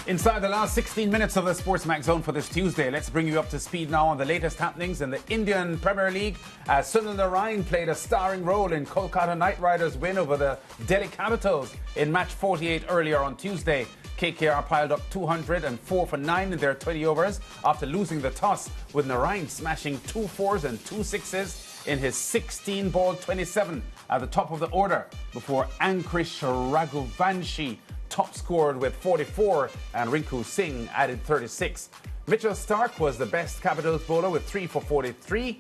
Inside the last 16 minutes of the SportsMax Zone for this Tuesday, let's bring you up to speed now on the latest happenings in the Indian Premier League as Sunil Narine played a starring role in Kolkata Knight Riders' win over the Delhi Capitals in match 48 earlier on Tuesday. KKR piled up 204 for 9 in their 20 overs after losing the toss, with Narine smashing 2 fours and 2 sixes in his 16-ball 27 at the top of the order before Ankrish Raghuvanshi top scored with 44 and Rinku Singh added 36. Mitchell Stark was the best Capitals bowler with 3 for 43,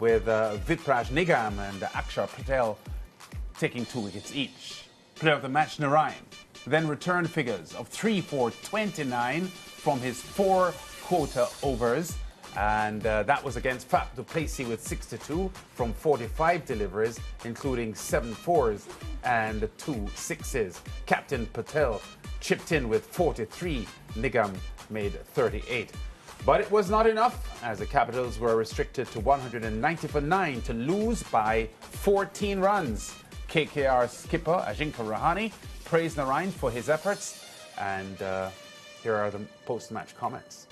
with Vipraj Nigam and Akshar Patel taking 2 wickets each. Player of the match, Narine, then returned figures of 3 for 29 from his 4 quota overs, and that was against Faf du Plessis with 62 from 45 deliveries, including 7 fours and 2 sixes. Captain Patel chipped in with 43. Nigam made 38. But it was not enough, as the Capitals were restricted to 190 for 9 to lose by 14 runs. KKR skipper Ajinkya Rahane praised Narine for his efforts, and here are the post-match comments.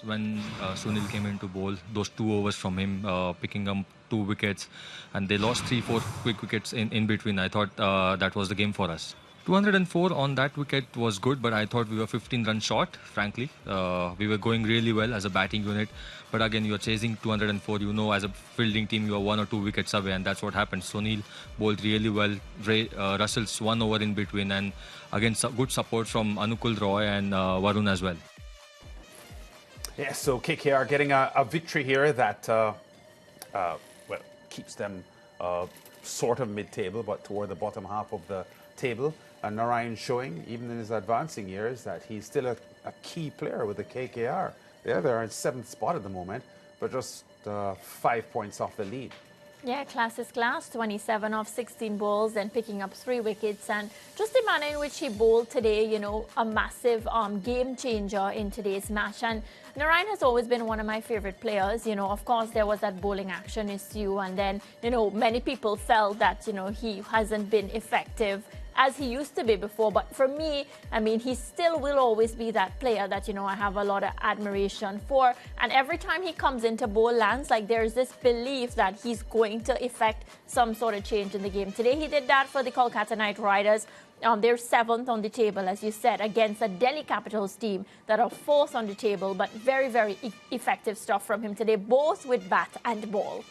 When Sunil came into bowl, those 2 overs from him, picking up 2 wickets, and they lost 3-4 quick wickets in between. I thought that was the game for us. 204 on that wicket was good, but I thought we were 15 runs short, frankly. We were going really well as a batting unit, but again, you're chasing 204. You know, as a fielding team, you are 1 or 2 wickets away, and that's what happened. Sunil bowled really well. Russell's 1 over in between, and again, good support from Anukul Roy and Varun as well. Yes, so KKR getting a victory here that well, keeps them sort of mid-table, but toward the bottom half of the table. And Narine showing, even in his advancing years, that he's still a key player with the KKR. They're in 7th spot at the moment, but just 5 points off the lead. Yeah, class is class. 27 of 16 balls and picking up 3 wickets. And just the manner in which he bowled today, you know, a massive game changer in today's match. And Narine has always been one of my favorite players. You know, of course, there was that bowling action issue. And then, you know, many people felt that, you know, he hasn't been effective as he used to be before. But for me, I mean, he still will always be that player that, you know, I have a lot of admiration for. And every time he comes into bowl lands, like, there's this belief that he's going to effect some sort of change in the game. Today, he did that for the Kolkata Knight Riders. They're 7th on the table, as you said, against a Delhi Capitals team that are 4th on the table. But very, very effective stuff from him today, both with bat and ball.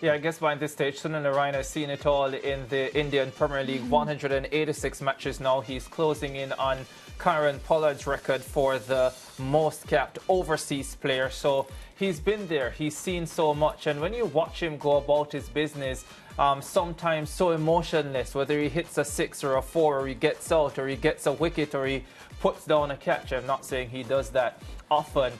Yeah, I guess by this stage, Sunil Narine has seen it all in the Indian Premier League. 186 matches now. He's closing in on Karen Pollard's record for the most capped overseas player. So he's been there. He's seen so much. And when you watch him go about his business, sometimes so emotionless, whether he hits a 6 or a 4, or he gets out, or he gets a wicket, or he puts down a catch. I'm not saying he does that often.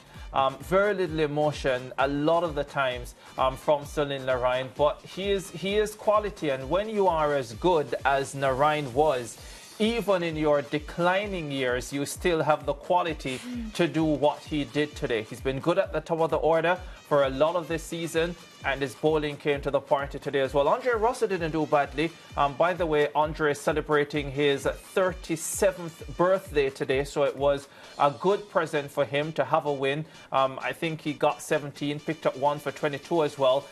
Very little emotion a lot of the times from Sunil Narine, but he is quality. And when you are as good as Narine was, even in your declining years, you still have the quality to do what he did today. He's been good at the top of the order for a lot of this season, and his bowling came to the party today as well. Andre Russell didn't do badly. By the way, Andre is celebrating his 37th birthday today, so it was a good present for him to have a win. I think he got 17, picked up 1 for 22 as well.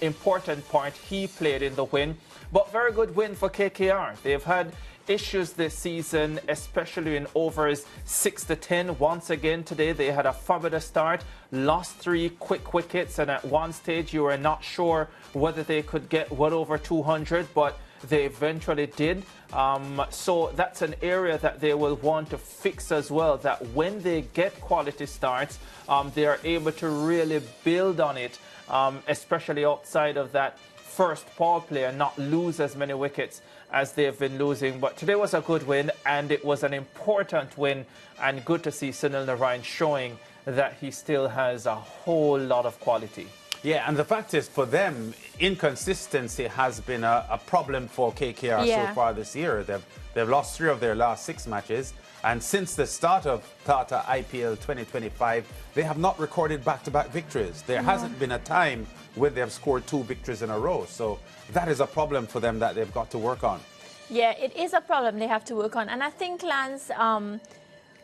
Important part, he played in the win. But very good win for KKR. They've had issues this season, especially in overs 6 to 10. Once again today, they had a fabulous start, lost 3 quick wickets, and at one stage you were not sure whether they could get well over 200, but they eventually did. So that's an area that they will want to fix as well, that when they get quality starts, they are able to really build on it, especially outside of that first power play, and not lose as many wickets as they've been losing. But today was a good win, and it was an important win, and good to see Sunil Narine showing that he still has a whole lot of quality. Yeah, and the fact is, for them, inconsistency has been a problem for KKR so far this year. They've lost 3 of their last 6 matches, and since the start of Tata IPL 2025, they have not recorded back-to-back victories. There hasn't been a time where they have scored 2 victories in a row, so that is a problem for them that they've got to work on. Yeah, it is a problem they have to work on. And I think, Lance,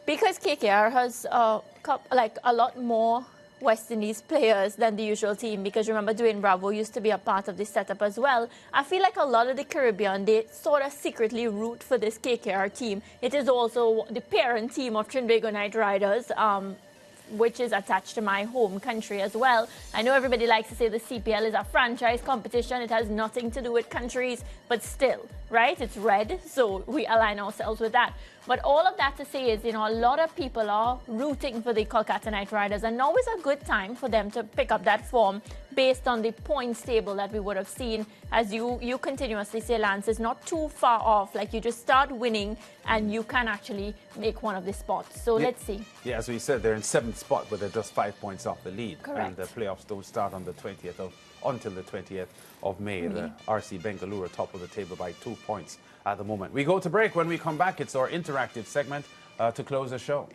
because KKR has a lot more West Indies players than the usual team, because remember Dwayne Bravo used to be a part of this setup as well. I feel like a lot of the Caribbean, they sort of secretly root for this KKR team. It is also the parent team of Trinbago Knight Riders, which is attached to my home country as well. I know everybody likes to say the CPL is a franchise competition. It has nothing to do with countries, but still, right? It's red, so we align ourselves with that. But all of that to say is, a lot of people are rooting for the Kolkata Knight Riders, and now is a good time for them to pick up that form based on the points table that we would have seen. As you continuously say, Lance, is not too far off. Like, you just start winning and you can actually make one of the spots. So let's see. Yeah, as we said, they're in 7th spot, but they're just 5 points off the lead. Correct. And the playoffs don't start on the 20th until the 20th of May. The RC Bengaluru top of the table by 2 points at the moment. We go to break. When we come back, it's our interactive segment to close the show.